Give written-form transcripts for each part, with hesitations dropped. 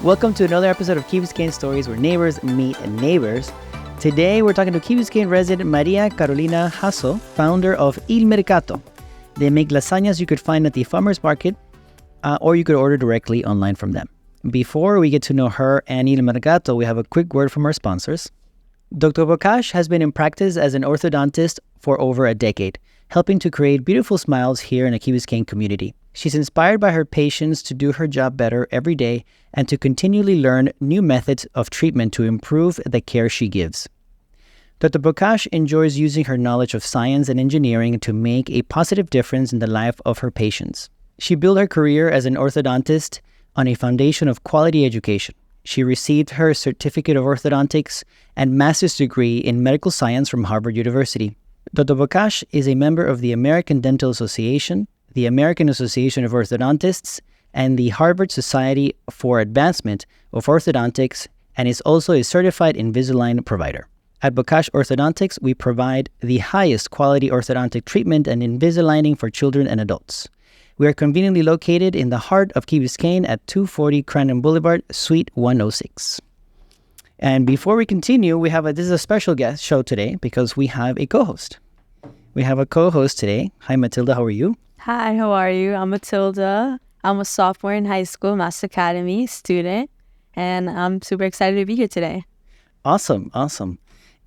Welcome to another episode of Key Biscayne Stories, where neighbors meet neighbors. Today, we're talking to Key Biscayne resident Maria Carolina Jaso, founder of Il Mercato. They make lasagnas you could find at the farmer's market, or you could order directly online from them. Before we get to know her and Il Mercato, we have a quick word from our sponsors. Dr. Bokash has been in practice as an orthodontist for over a decade, helping to create beautiful smiles here in the Key Biscayne community. She's inspired by her patients to do her job better every day and to continually learn new methods of treatment to improve the care she gives. Dr. Bokash enjoys using her knowledge of science and engineering to make a positive difference in the life of her patients. She built her career as an orthodontist on a foundation of quality education. She received her certificate of orthodontics and master's degree in medical science from Harvard University. Dr. Bokash is a member of the American Dental Association, the American Association of Orthodontists, and the Harvard Society for Advancement of Orthodontics, and is also a certified Invisalign provider. At Bokash Orthodontics, we provide the highest quality orthodontic treatment and Invisaligning for children and adults. We are conveniently located in the heart of Key Biscayne at 240 Crandon Boulevard, Suite 106. And before we continue, this is a special guest show today because we have a co-host. We have a co-host today. Hi, Matilda. How are you? Hi, how are you? I'm Matilda. I'm a sophomore in high school, Mass Academy student, and I'm super excited to be here today. Awesome.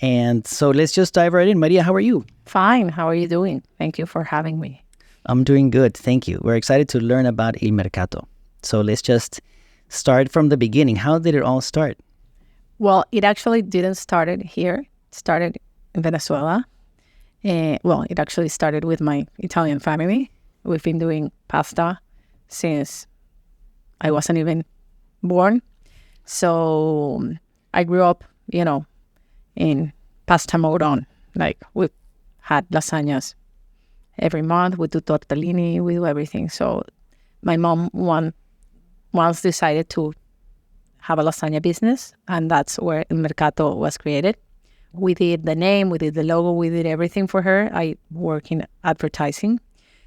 And so let's just dive right in. Maria, how are you? Fine. How are you doing? Thank you for having me. I'm doing good. Thank you. We're excited to learn about Il Mercato. So let's just start from the beginning. How did it all start? Well, it actually didn't start here. It started in Venezuela. It actually started with my Italian family. We've been doing pasta since I wasn't even born. So I grew up, in pasta mode on. Like, we had lasagnas every month. We do tortellini, we do everything. So my mom once decided to have a lasagna business, and that's where Il Mercato was created. We did the name, we did the logo, we did everything for her. I work in advertising.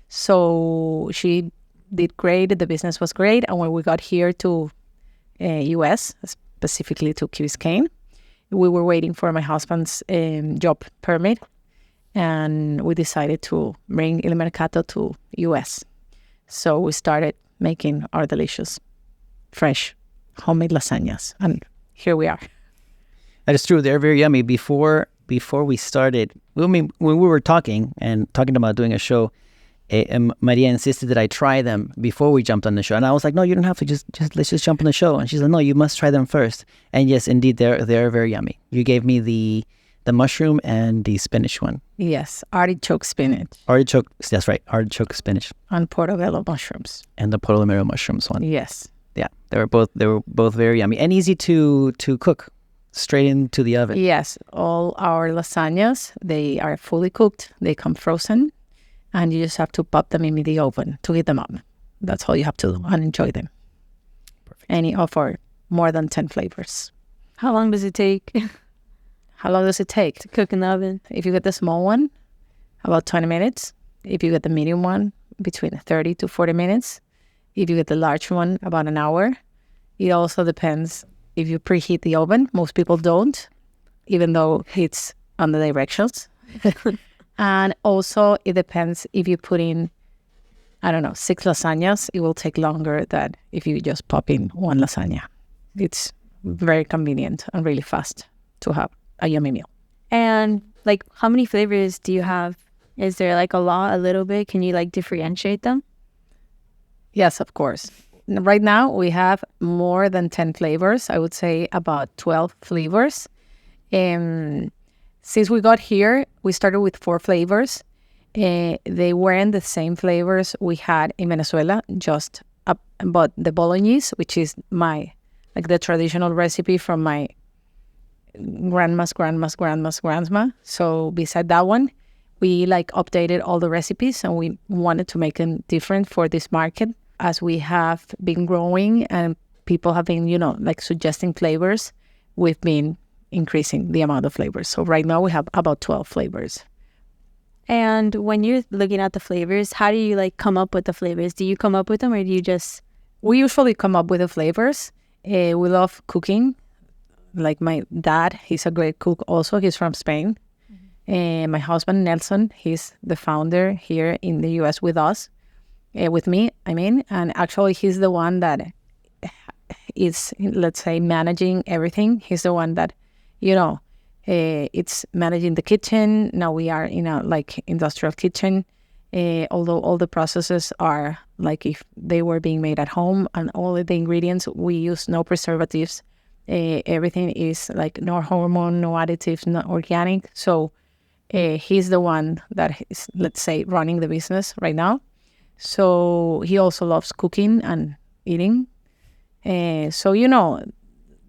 So she did great, the business was great. And when we got here to U.S., specifically to Key Biscayne, we were waiting for my husband's job permit. And we decided to bring Il Mercato to U.S. So we started making our delicious, fresh, homemade lasagnas. And here we are. That is true. They're very yummy. Before we started, when we were talking about doing a show, Maria insisted that I try them before we jumped on the show. And I was like, no, you don't have to, just let's just jump on the show. And she's like, no, you must try them first. And yes, indeed, they're very yummy. You gave me the mushroom and the spinach one. Yes, artichoke spinach. Artichoke, that's right, artichoke spinach. And portobello mushrooms. And the portobello mushrooms one. Yes. Yeah, they were both very yummy and easy to cook. Straight into the oven. Yes, all our lasagnas, they are fully cooked. They come frozen, and you just have to pop them in the oven to heat them up. That's all you have to do, and enjoy them. Perfect. Any of our more than 10 flavors. How long does it take How long does it take? to cook in the oven? If you get the small one, about 20 minutes. If you get the medium one, between 30 to 40 minutes. If you get the large one, about an hour. It also depends if you preheat the oven. Most people don't, even though it's on the directions. And also, it depends if you put in, 6 lasagnas, it will take longer than if you just pop in one lasagna. It's very convenient and really fast to have a yummy meal. And how many flavors do you have? Is there a lot, a little bit? Can you differentiate them? Yes, of course. Right now, we have more than 10 flavors. I would say about 12 flavors. Since we got here, we started with 4 flavors. They weren't the same flavors we had in Venezuela, but the bolognese, which is the traditional recipe from my grandma. So beside that one, we updated all the recipes, and we wanted to make them different for this market. As we have been growing and people have been, suggesting flavors, we've been increasing the amount of flavors. So right now we have about 12 flavors. And when you're looking at the flavors, how do you come up with the flavors? Do you come up with them, or do you just... We usually come up with the flavors. We love cooking. Like my dad, he's a great cook also. He's from Spain. And my husband, Nelson, he's the founder here in the U.S. with us, with me, I mean. And actually, he's the one that is, let's say, managing everything. He's the one that, it's managing the kitchen. Now we are in a like industrial kitchen, although all the processes are like if they were being made at home, and all of the ingredients, we use no preservatives. Everything is like no hormone, no additives, not organic. So he's the one that is, let's say, running the business right now. So he also loves cooking and eating. So,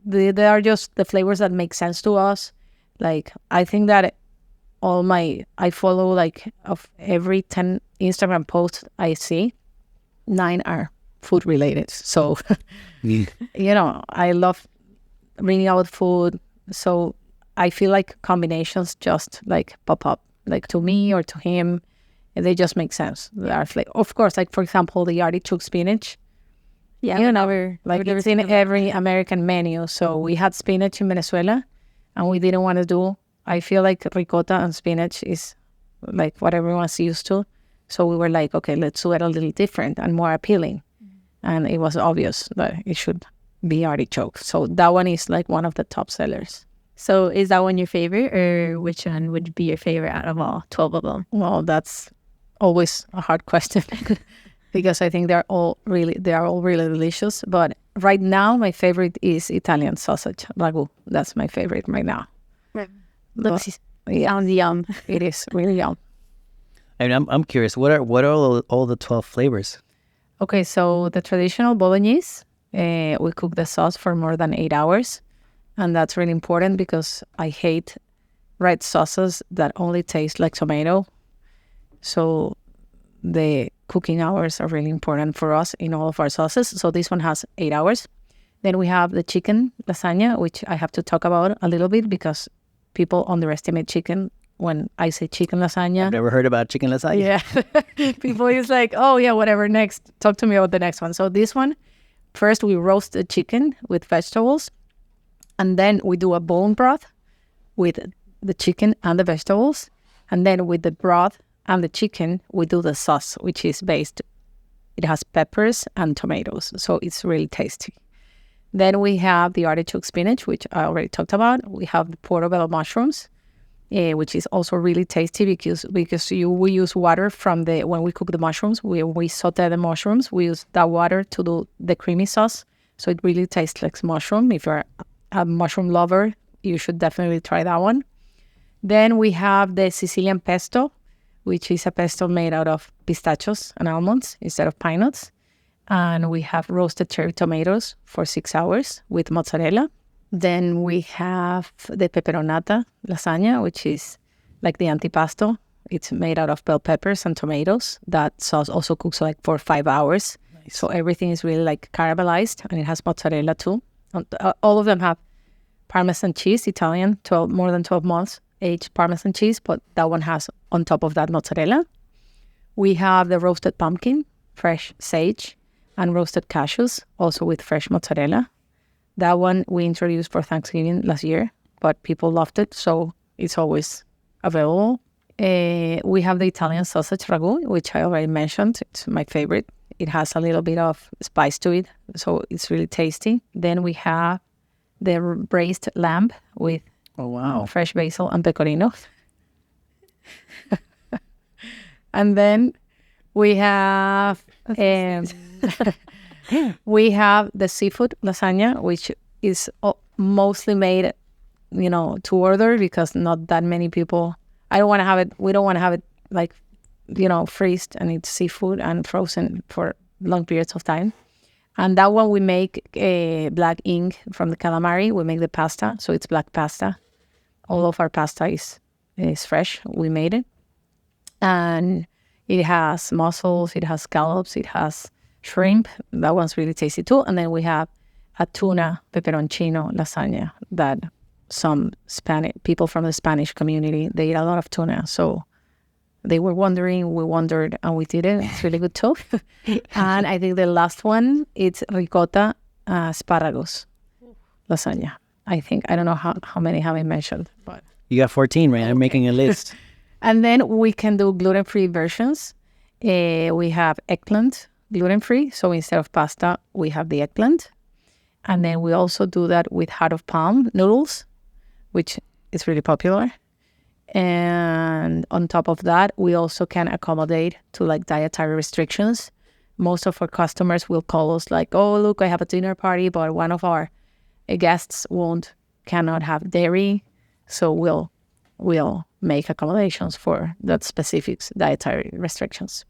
they are just the flavors that make sense to us. Like, I think that I follow like of every 10 Instagram posts I see, 9 are food related. So, I love reading about food. So I feel like combinations just like pop up, like to me or to him, and they just make sense. They are of course, like for example, the artichoke spinach. Yeah, It's in every American menu. So we had spinach in Venezuela, and we didn't want to do. I feel like ricotta and spinach is like what everyone's used to. So we were like, okay, let's do it a little different and more appealing. And it was obvious that it should be artichoke. So that one is like one of the top sellers. So is that one your favorite, or which one would be your favorite out of all 12 of them? Well, that's always a hard question because I think they are all really delicious. But right now, my favorite is Italian sausage ragu. That's my favorite right now. Sounds yum. It is really yum. I mean, I'm curious. What are all the 12 flavors? Okay, so the traditional bolognese, we cook the sauce for more than 8 hours. And that's really important because I hate red sauces that only taste like tomato. So the cooking hours are really important for us in all of our sauces. So this one has 8 hours. Then we have the chicken lasagna, which I have to talk about a little bit because people underestimate chicken. When I say chicken lasagna, I've never heard about chicken lasagna. Yeah. People is like, oh yeah, whatever, next. Talk to me about the next one. So this one, first we roast the chicken with vegetables. And then we do a bone broth with the chicken and the vegetables. And then with the broth and the chicken, we do the sauce, which is it has peppers and tomatoes. So it's really tasty. Then we have the artichoke spinach, which I already talked about. We have the portobello mushrooms, which is also really tasty because we use water when we cook the mushrooms. We saute the mushrooms. We use that water to do the creamy sauce. So it really tastes like mushroom. If you're a mushroom lover, you should definitely try that one. Then we have the Sicilian pesto, which is a pesto made out of pistachios and almonds instead of pine nuts. And we have roasted cherry tomatoes for 6 hours with mozzarella. Then we have the peperonata lasagna, which is like the antipasto. It's made out of bell peppers and tomatoes. That sauce also cooks like for 5 hours. Nice. So everything is really like caramelized, and it has mozzarella too. All of them have Parmesan cheese, Italian, more than 12 months aged Parmesan cheese, but that one has on top of that mozzarella. We have the roasted pumpkin, fresh sage, and roasted cashews, also with fresh mozzarella. That one we introduced for Thanksgiving last year, but people loved it, so it's always available. We have the Italian sausage ragu, which I already mentioned. It's my favorite. It has a little bit of spice to it, so it's really tasty. Then we have the braised lamb with fresh basil and pecorino. And then we have the seafood lasagna, which is mostly made, to order because not that many people. We don't want to have it like, freezed, and it's seafood and frozen for long periods of time. And that one we make black ink from the calamari. We make the pasta, so it's black pasta. All of our pasta is fresh. We made it. And it has mussels, it has scallops, it has shrimp. That one's really tasty too. And then we have a tuna peperoncino lasagna that some people from the Spanish community, they eat a lot of tuna. So they were wondering, we wondered, and we did it. It's really good too. And I think the last one, it's ricotta asparagus lasagna. I think, I don't know how many have I mentioned, but. You got 14, right? I'm making a list. And then we can do gluten-free versions. We have eggplant gluten-free. So instead of pasta, we have the eggplant. And then we also do that with heart of palm noodles, which is really popular. And on top of that, we also can accommodate to like dietary restrictions. Most of our customers will call us like, oh, look, I have a dinner party, but one of our guests cannot have dairy. So we'll make accommodations for that specific dietary restrictions.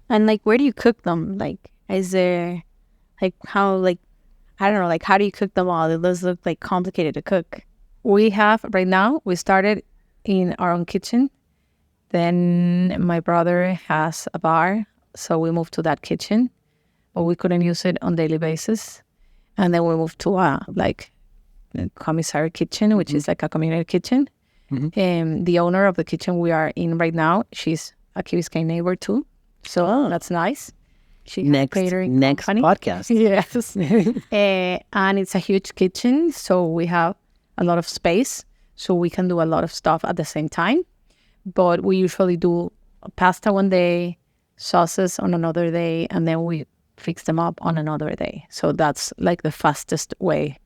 And like, where do you cook them? Like, is there like how, like, I don't know, like, how do you cook them all? It does look like complicated to cook. We have, right now, we started in our own kitchen. Then my brother has a bar, so we moved to that kitchen, but we couldn't use it on daily basis. And then we moved to a commissary kitchen, which is like a community kitchen. And the owner of the kitchen we are in right now, she's a Key Biscayne neighbor too. So that's nice. She Next podcast. Yes. And it's a huge kitchen, so we have a lot of space, so we can do a lot of stuff at the same time. But we usually do pasta one day, sauces on another day, and then we fix them up on another day. So that's like the fastest way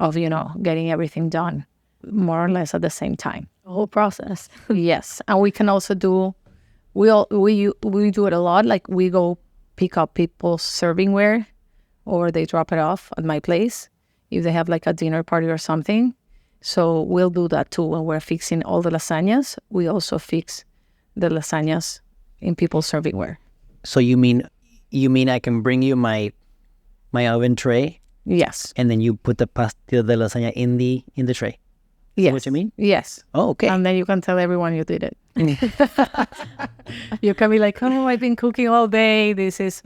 of, getting everything done more or less at the same time. The whole process. Yes. And we can also do, we do it a lot. Like we go pick up people's servingware, or they drop it off at my place if they have like a dinner party or something. So we'll do that too. When we're fixing all the lasagnas, we also fix the lasagnas in people's servingware. So you mean I can bring you my oven tray? Yes. And then you put the lasagna in the tray? Yes. What you mean? Yes. Oh, okay. And then you can tell everyone you did it. You can be like, oh, I've been cooking all day. This is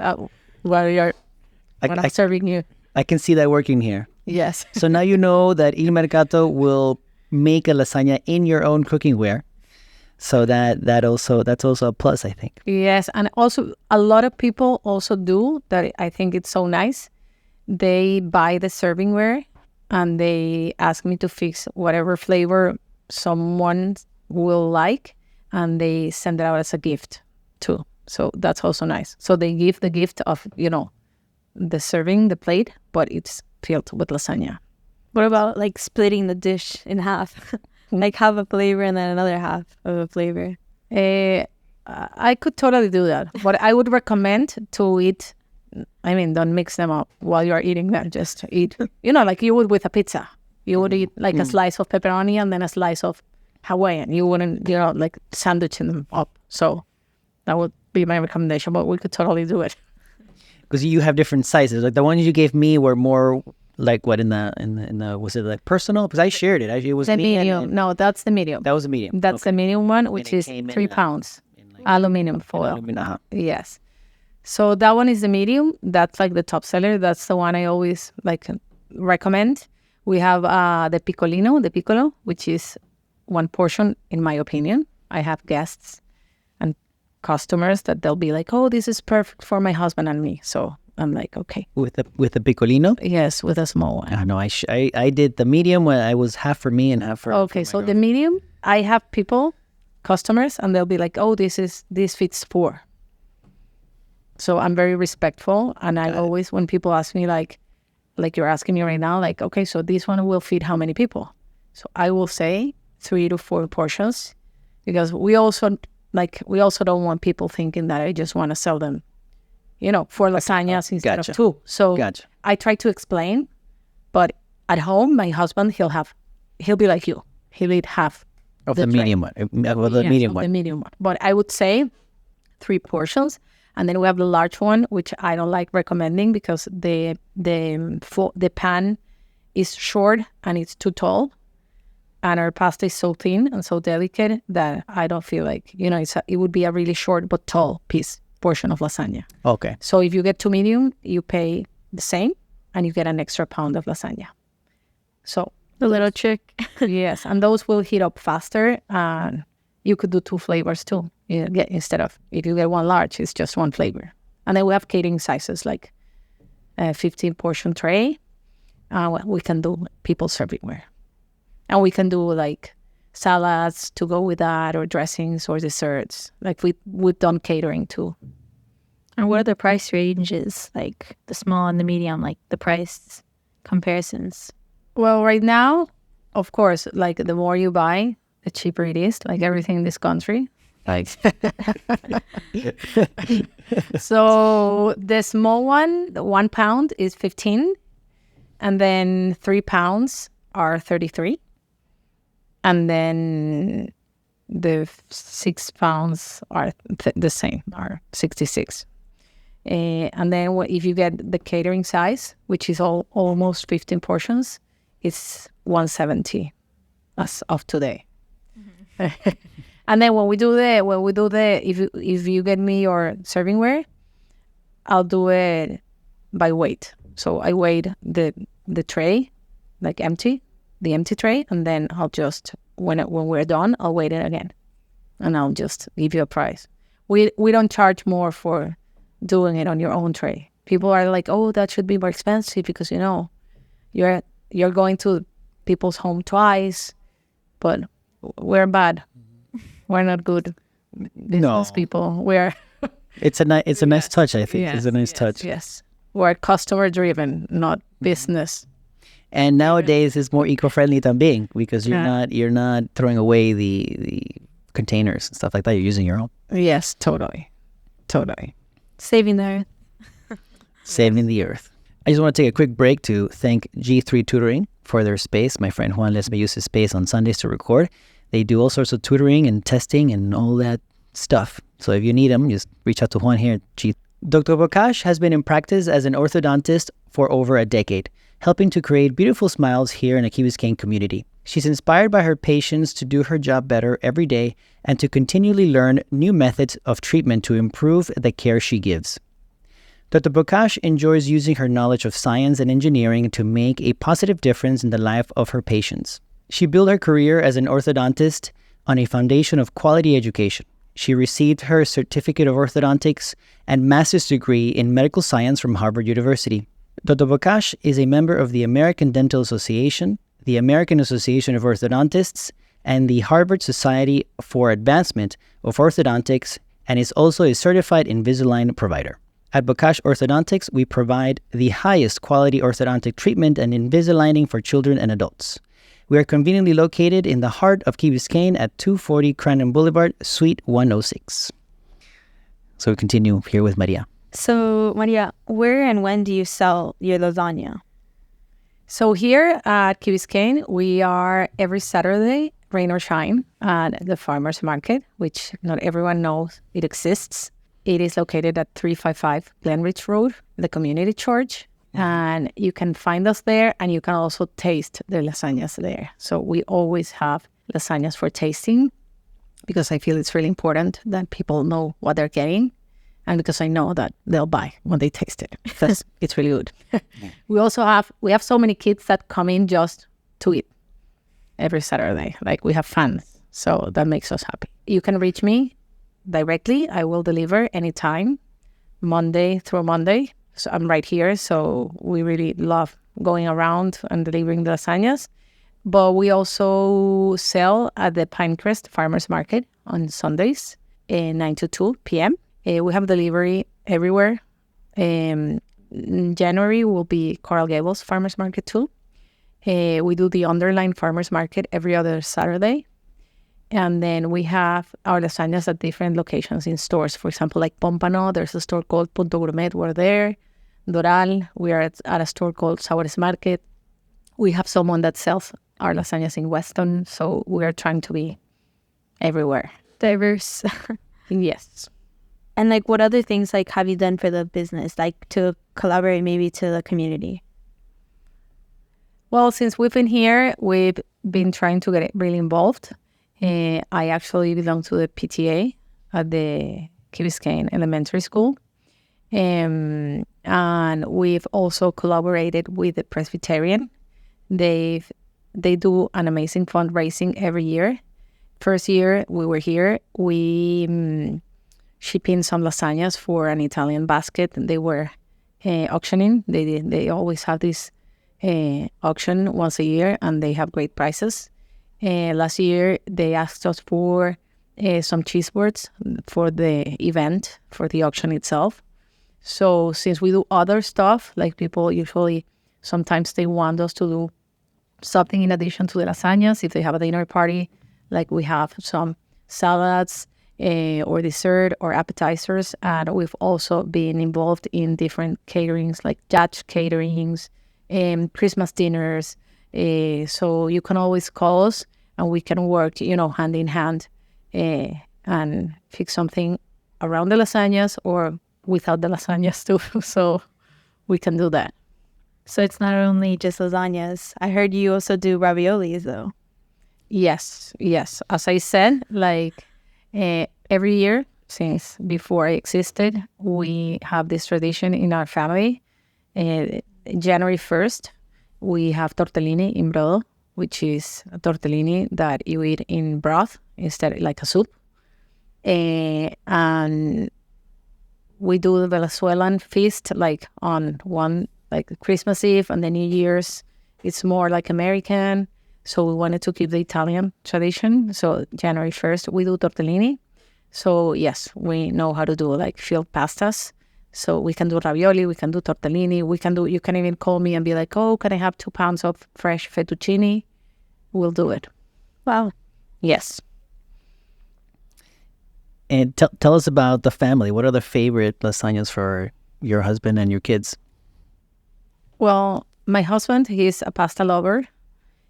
what I'm serving you. I can see that working here. Yes. So now you know that Il Mercato will make a lasagna in your own cookware. So that's also a plus, I think. Yes, and also a lot of people also do that. I think it's so nice. They buy the servingware and they ask me to fix whatever flavor someone will like, and they send it out as a gift too. So that's also nice. So they give the gift of, the serving, the plate, but it's filled with lasagna. What about like splitting the dish in half? Like have a flavor and then another half of a flavor. I could totally do that, but I would recommend to eat. Don't mix them up while you're eating them. Just eat, like you would with a pizza. You would eat like a slice of pepperoni and then a slice of Hawaiian. You wouldn't, like sandwiching them up. So that would be my recommendation, but we could totally do it. Because you have different sizes. Like the ones you gave me were more like what in the was it like personal? Because I shared it. It was the me medium. No, that's the medium. That was the medium. That's the medium one, which is 3 pounds. Aluminum foil. Yes. So that one is the medium. That's like the top seller. That's the one I always like recommend. We have the piccolo, which is one portion, in my opinion. I have guests and customers that they'll be like, oh, this is perfect for my husband and me. So I'm like, okay. With the piccolino? Yes, with a small one. No, I did the medium when I was half for me and half for Okay, for so the medium, I have customers, and they'll be like, oh, this fits 4. So I'm very respectful, and I always, when people ask me like you're asking me right now, like, okay, so this one will feed how many people? So I will say 3 to 4 portions, because we also don't want people thinking that I just want to sell them, 4 lasagnas instead of 2. So I try to explain, but at home, my husband, he'll be like you. He'll eat half of the medium one. The medium one. But I would say 3 portions. And then we have the large one, which I don't like recommending because the pan is short and it's too tall. And our pasta is so thin and so delicate that I don't feel like, it would be a really short but tall portion of lasagna. Okay. So if you get 2 medium, you pay the same and you get an extra pound of lasagna. So the little trick. Yes, and those will heat up faster. And you could do 2 flavors too. Instead of, if you get 1 large, it's just 1 flavor. And then we have catering sizes, like a 15 portion tray. We can do people servingware. And we can do like salads to go with that, or dressings or desserts. Like we've done catering too. And what are the price ranges, like the small and the medium, like the price comparisons? Well, right now, of course, like the more you buy, the cheaper it is, like everything in this country. Like so the small one, the 1 pound is 15, and then 3 pounds are 33. And then the 6 pounds are the same, are 66. And then if you get the catering size, which is almost 15 portions, it's 170 as of today. Mm-hmm. And then when we do the if you get me your servingware, I'll do it by weight. So I weigh the tray, like the empty tray, and then I'll just when we're done, I'll weigh it again, and I'll just give you a price. We don't charge more for doing it on your own tray. People are like, oh, that should be more expensive because you're going to people's home twice, but we're bad. We're not good business people. We're it's a nice touch, I think. Yes, it's a nice touch. Yes. We're customer driven, not business. And nowadays it's more eco-friendly than being, because you're not throwing away the containers and stuff like that. You're using your own. Yes, totally. Saving the earth. Saving the earth. I just want to take a quick break to thank G3 Tutoring for their space. My friend Juan lets me use his space on Sundays to record. They do all sorts of tutoring and testing and all that stuff. So if you need them, just reach out to Juan here at G3. Dr. Bokash has been in practice as an orthodontist for over a decade, helping to create beautiful smiles here in the Key Biscayne community. She's inspired by her patients to do her job better every day and to continually learn new methods of treatment to improve the care she gives. Dr. Bokash enjoys using her knowledge of science and engineering to make a positive difference in the life of her patients. She built her career as an orthodontist on a foundation of quality education. She received her certificate of orthodontics and master's degree in medical science from Harvard University. Dr. Bokash is a member of the American Dental Association, the American Association of Orthodontists, and the Harvard Society for Advancement of Orthodontics, and is also a certified Invisalign provider. At Bokash Orthodontics, we provide the highest quality orthodontic treatment and Invisalining for children and adults. We are conveniently located in the heart of Key Biscayne at 240 Crandon Boulevard, Suite 106. So we continue here with Maria. So, Maria, where and when do you sell your lasagna? So here at Key Biscayne, we are every Saturday, rain or shine, at the farmers market, which not everyone knows it exists. It is located at 355 Glenridge Road, the community church. And you can find us there, and you can also taste the lasagnas there. So we always have lasagnas for tasting, because I feel it's really important that people know what they're getting, and because I know that they'll buy when they taste it. Because it's really good. We have so many kids that come in just to eat every Saturday. Like, we have fans, so that makes us happy. You can reach me directly. I will deliver anytime, Monday through Monday. So I'm right here, so we really love going around and delivering the lasagnas. But we also sell at the Pinecrest Farmers Market on Sundays, 9 to 2 p.m. We have delivery everywhere. In January will be Coral Gables Farmers Market too. We do the Underline Farmers Market every other Saturday. And then we have our lasagnas at different locations in stores. For example, like Pompano, there's a store called Punto Gourmet. We're there. Doral, we are at a store called Sabores Market. We have someone that sells our lasagnas in Weston. So we are trying to be everywhere. Diverse. Yes. And like, what other things like have you done for the business, like to collaborate maybe to the community? Well, since we've been here, we've been trying to get really involved. I actually belong to the PTA at the Key Biscayne Elementary School. And we've also collaborated with the Presbyterian. They do an amazing fundraising every year. First year we were here, we shipped in some lasagnas for an Italian basket. They were auctioning. They always have this auction once a year, and they have great prices. Last year, they asked us for some cheese boards for the event, for the auction itself. So since we do other stuff, like people usually, sometimes they want us to do something in addition to the lasagnas. If they have a dinner party, like we have some salads or dessert or appetizers. And we've also been involved in different caterings, like Dutch caterings, Christmas dinners. So you can always call us and we can work, hand in hand and fix something around the lasagnas or without the lasagnas too. So we can do that. So it's not only just lasagnas. I heard you also do raviolis, though. Yes. As I said, every year since before I existed, we have this tradition in our family. January 1st, we have tortellini in brodo, which is a tortellini that you eat in broth instead, like a soup. And we do the Venezuelan feast on Christmas Eve and the New Year's. It's more like American. So we wanted to keep the Italian tradition. So January 1st, we do tortellini. So yes, we know how to do filled pastas. So we can do ravioli, we can do tortellini, you can even call me and be like, oh, can I have 2 pounds of fresh fettuccine? We'll do it. Wow. Yes. And tell us about the family. What are the favorite lasagnas for your husband and your kids? Well, my husband, he's a pasta lover.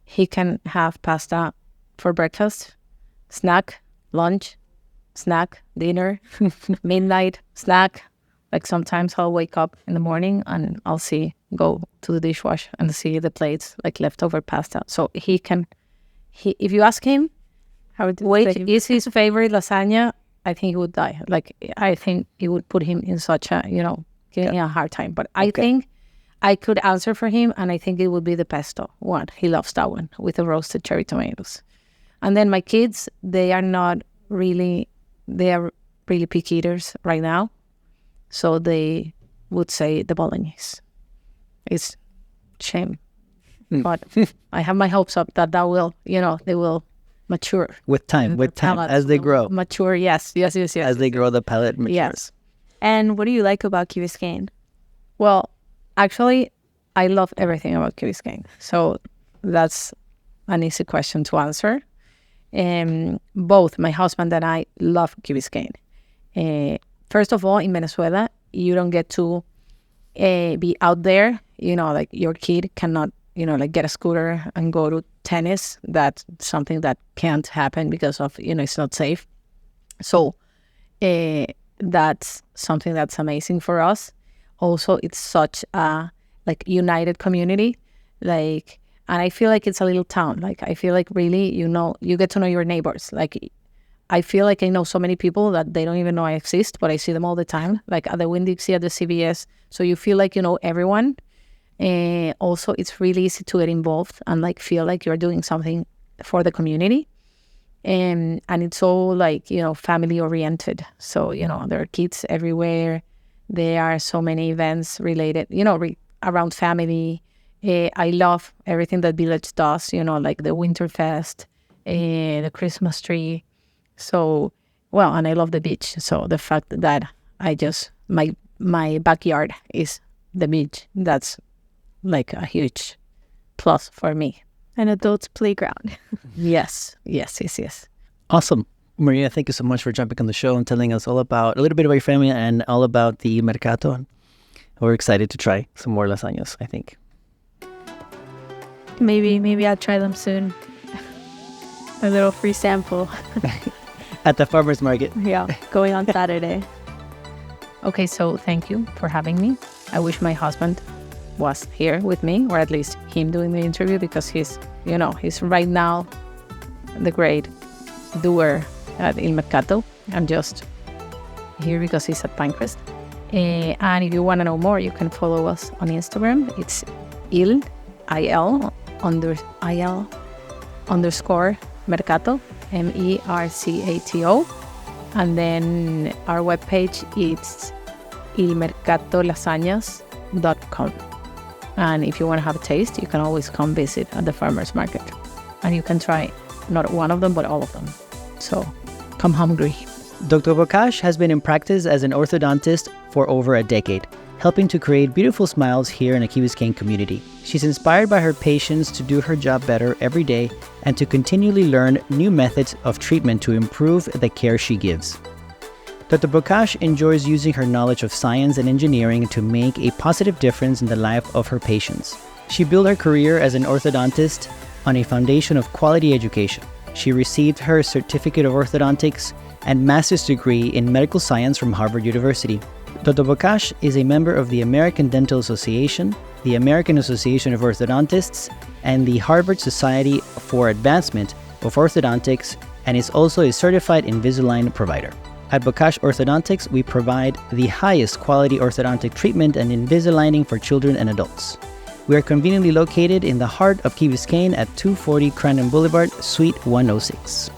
He can have pasta for breakfast, snack, lunch, snack, dinner, midnight, snack. Sometimes I'll wake up in the morning and I'll go to the dishwasher and see the plates, leftover pasta. So if you ask him, which is his favorite lasagna, I think he would die. I think it would put him in such a, giving him a hard time. But I think I could answer for him, and I think it would be the pesto one. He loves that one with the roasted cherry tomatoes. And then my kids, they are really picky eaters right now. So they would say the bolognese. It's shame. But I have my hopes up that will, they will mature. With time, as they grow. Mature, yes. As they grow, the palate matures. Yes. And what do you like about Key Biscayne? Well, actually, I love everything about Key Biscayne. So that's an easy question to answer. Both my husband and I love Key Biscayne. First of all, in Venezuela, you don't get to be out there. Your kid cannot, get a scooter and go to tennis. That's something that can't happen because of, it's not safe. So that's something that's amazing for us. Also, it's such a united community. And I feel like it's a little town. I feel like really, you get to know your neighbors. I feel like I know so many people that they don't even know I exist, but I see them all the time, at the Winn-Dixie, at the CVS. So you feel like you know everyone. Also, it's really easy to get involved and feel like you're doing something for the community. And it's all family oriented. So, there are kids everywhere. There are so many events related, around family. I love everything that Village does, the Winterfest, the Christmas tree. So, and I love the beach. So the fact that my backyard is the beach, that's a huge plus for me. An adult's playground. Yes. Awesome. Maria, thank you so much for jumping on the show and telling us a little bit about your family and all about the Il Mercato. We're excited to try some more lasagnas, I think. Maybe I'll try them soon. A little free sample. At the farmer's market. Yeah, going on Saturday. Okay, so thank you for having me. I wish my husband was here with me, or at least him doing the interview, because he's right now the great doer at Il Mercato. I'm just here because he's at Pinecrest. And if you want to know more, you can follow us on Instagram. It's il underscore Mercato, Mercato. And then our webpage is ilmercatolasagnas.com. keyviscayne.com. And if you want to have a taste, you can always come visit at the farmer's market. And you can try not one of them, but all of them. So come hungry. Dr. Bokash has been in practice as an orthodontist for over a decade, helping to create beautiful smiles here in the Key Biscayne community. She's inspired by her patients to do her job better every day and to continually learn new methods of treatment to improve the care she gives. Dr. Bokash enjoys using her knowledge of science and engineering to make a positive difference in the life of her patients. She built her career as an orthodontist on a foundation of quality education. She received her certificate of orthodontics and master's degree in medical science from Harvard University. Dr. Bokash is a member of the American Dental Association, the American Association of Orthodontists, and the Harvard Society for Advancement of Orthodontics, and is also a certified Invisalign provider. At Bokash Orthodontics, we provide the highest quality orthodontic treatment and Invisalining for children and adults. We are conveniently located in the heart of Key Biscayne at 240 Crandon Boulevard, Suite 106.